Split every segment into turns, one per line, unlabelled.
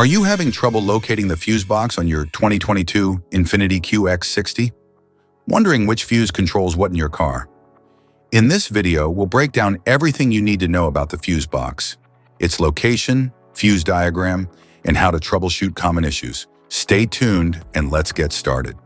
Are you having trouble locating the fuse box on your 2022 Infiniti QX60? Wondering which fuse controls what in your car? In this video, we'll break down everything you need to know about the fuse box, its location, fuse diagram, and how to troubleshoot common issues. Stay tuned and let's get started.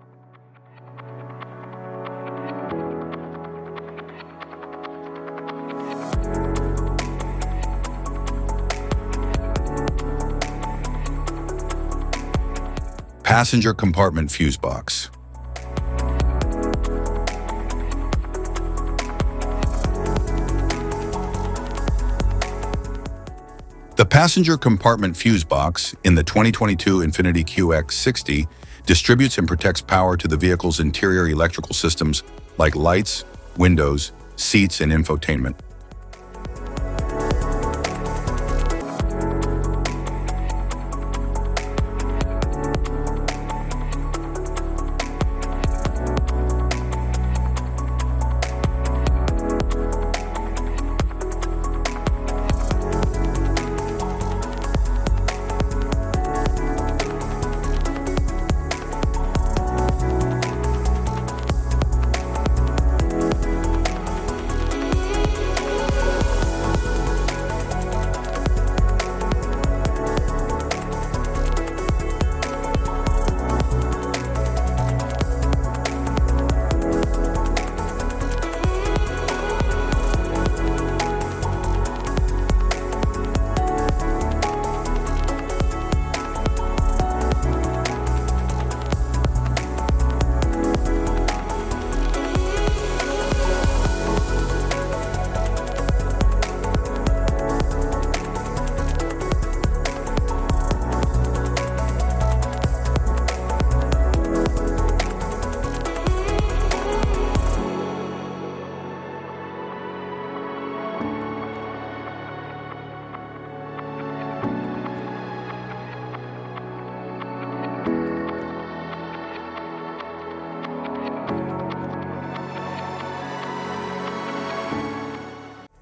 Passenger compartment fuse box. The passenger compartment fuse box in the 2022 Infiniti QX60 distributes and protects power to the vehicle's interior electrical systems like lights, windows, seats, and infotainment.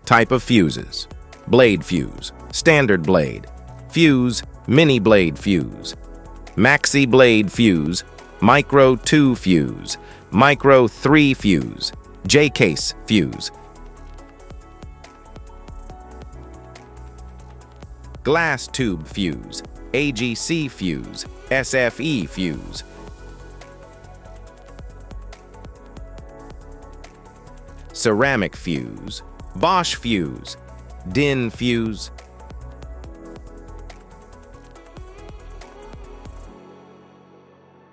Type of fuses: blade fuse, standard blade, fuse, mini blade fuse, maxi blade fuse, micro 2 fuse, micro 3 fuse, J-case fuse, glass tube fuse, AGC fuse, SFE fuse, ceramic fuse, Bosch fuse, DIN fuse,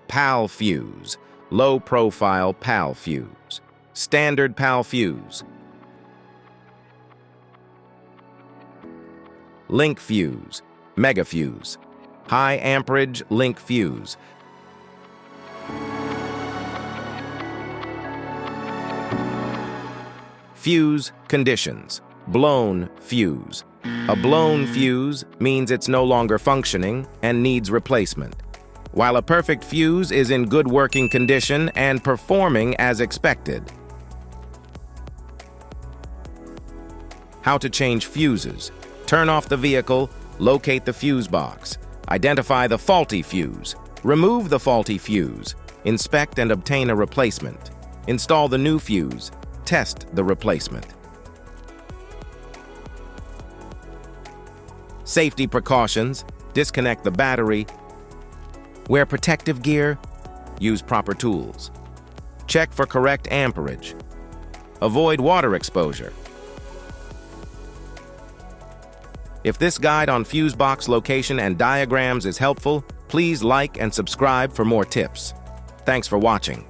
PAL fuse, low-profile PAL fuse, standard PAL fuse, link fuse, mega fuse, high amperage link fuse, fuse conditions: blown fuse. A blown fuse means it's no longer functioning and needs replacement, while a perfect fuse is in good working condition and performing as expected. How to change fuses: turn off the vehicle, locate the fuse box, identify the faulty fuse, remove the faulty fuse, inspect and obtain a replacement, install the new fuse, test the replacement. Safety precautions: disconnect the battery, wear protective gear, use proper tools, check for correct amperage, avoid water exposure. If this guide on fuse box location and diagrams is helpful, please like and subscribe for more tips. Thanks for watching.